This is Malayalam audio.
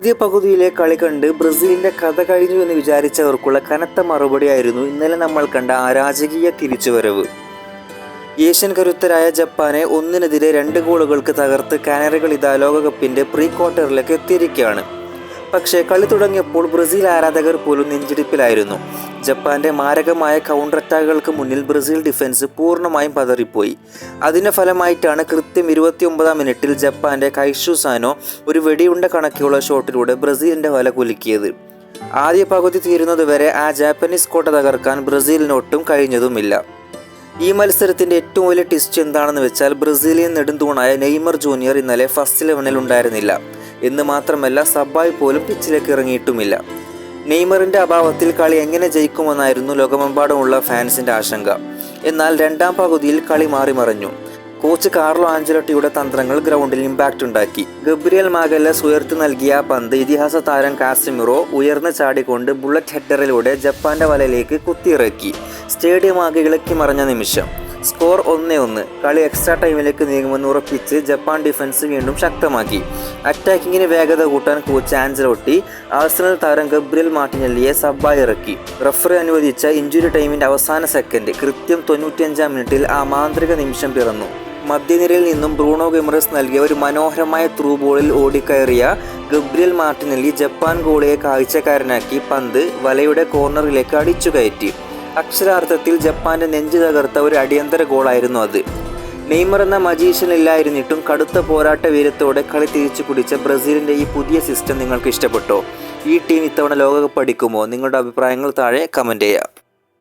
ആദ്യ പകുതിയിലെ കളി കണ്ട് ബ്രസീലിന്റെ കഥ കഴിഞ്ഞു എന്ന് വിചാരിച്ചവർക്കുള്ള കനത്ത മറുപടിയായിരുന്നു ഇന്നലെ നമ്മൾ കണ്ട അരാജകീയ തിരിച്ചുവരവ്. ഏഷ്യൻ കരുത്തരായ ജപ്പാനെ 1-നെതിരെ 2 ഗോളുകൾക്ക് തകർത്ത് കാനറികൾ ഇതാ ലോകകപ്പിന്റെ പ്രീ ക്വാർട്ടറിലേക്ക് എത്തിയിരിക്കുകയാണ്. പക്ഷേ കളി തുടങ്ങിയപ്പോൾ ബ്രസീൽ ആരാധകർ പോലും നെഞ്ചിടിപ്പിലായിരുന്നു. ജപ്പാന്റെ മാരകമായ കൗണ്ടർ അറ്റാക്കുകൾക്ക് മുന്നിൽ ബ്രസീൽ ഡിഫൻസ് പൂർണ്ണമായും പതറിപ്പോയി. അതിന്റെ ഫലമായിട്ടാണ് കൃത്യം 29-ാം മിനിറ്റിൽ ജപ്പാന്റെ കൈഷു സാനോ ഒരു വെടിയുണ്ട കണക്കിയുള്ള ഷോട്ടിലൂടെ ബ്രസീലിന്റെ വല കുലുക്കിയത്. ആദ്യ പകുതി തീരുന്നതുവരെ ആ ജാപ്പനീസ് കോട്ട തകർക്കാൻ ബ്രസീലിനൊട്ടും കഴിഞ്ഞതുമില്ല. ഈ മത്സരത്തിന്റെ ഏറ്റവും വലിയ ട്വിസ്റ്റ് എന്താണെന്ന് വെച്ചാൽ ബ്രസീലിയൻ നെടുന്തൂണായ നെയ്മർ ജൂനിയർ ഇന്നലെ ഫസ്റ്റ് 11-ൽ ഉണ്ടായിരുന്നില്ല എന്ന് മാത്രമല്ല സബ്ബായി പോലും പിച്ചിലേക്ക് ഇറങ്ങിയിട്ടുമില്ല. നെയ്മറിന്റെ അഭാവത്തിൽ കളി എങ്ങനെ ജയിക്കുമെന്നായിരുന്നു ലോകമെമ്പാടുമുള്ള ഫാൻസിന്റെ ആശങ്ക. എന്നാൽ രണ്ടാം പകുതിയിൽ കളി മാറിമറിഞ്ഞു. കോച്ച് കാർലോ ആഞ്ചലോട്ടിയുടെ തന്ത്രങ്ങൾ ഗ്രൗണ്ടിൽ ഇമ്പാക്റ്റ് ഉണ്ടാക്കി. ഗബ്രിയൽ മാഗല്ലസ് ഉയർത്തി നൽകിയ ആ പന്ത് ഇതിഹാസ താരം കാസിമിറോ ഉയർന്നു ചാടിക്കൊണ്ട് ബുള്ളറ്റ് ഹെഡറിലൂടെ ജപ്പാന്റെ വലയിലേക്ക് കുത്തിയിറക്കി. സ്റ്റേഡിയം ആകെ ഇളക്കി മറിഞ്ഞ നിമിഷം. സ്കോർ 1-1. കളി എക്സ്ട്രാ ടൈമിലേക്ക് നീങ്ങുമെന്ന് ഉറപ്പിച്ച് ജപ്പാൻ ഡിഫൻസ് വീണ്ടും ശക്തമാക്കി. അറ്റാക്കിങ്ങിന് വേഗത കൂട്ടാൻ കോച്ച് ആഞ്ചലോട്ടി ആഴ്സണൽ താരം ഗബ്രിയൽ മാർട്ടിനെല്ലിയെ സബ്ബായി ഇറക്കി. റഫറി അനുവദിച്ച ഇഞ്ചുറി ടൈമിന്റെ അവസാന സെക്കൻഡ് കൃത്യം 95-ാം മിനിറ്റിൽ ആ മാന്ത്രിക നിമിഷം പിറന്നു. മധ്യനിരയിൽ നിന്നും ബ്രൂണോ ഗിമറസ് നൽകിയ ഒരു മനോഹരമായ ത്രൂ ബോളിൽ ഓടിക്കയറിയ ഗബ്രിയൽ മാർട്ടിനെല്ലി ജപ്പാൻ ഗോളിയെ കാഴ്ചക്കാരനാക്കി പന്ത് വലയുടെ കോർണറിലേക്ക് അടിച്ചു കയറ്റി. അക്ഷരാർത്ഥത്തിൽ ജപ്പാന്റെ നെഞ്ചു തകർത്ത ഒരു അടിയന്തര ഗോളായിരുന്നു അത്. നെയ്മർ എന്ന മജീഷ്യൻ ഇല്ലായിരുന്നിട്ടും കടുത്ത പോരാട്ട വീരത്തോടെ കളി തിരിച്ചു പിടിച്ച ബ്രസീലിന്റെ ഈ പുതിയ സിസ്റ്റം നിങ്ങൾക്ക് ഇഷ്ടപ്പെട്ടോ? ഈ ടീം ഇത്തവണ ലോകകപ്പ് അടിക്കുമോ? നിങ്ങളുടെ അഭിപ്രായങ്ങൾ താഴെ കമന്റ് ചെയ്യാം.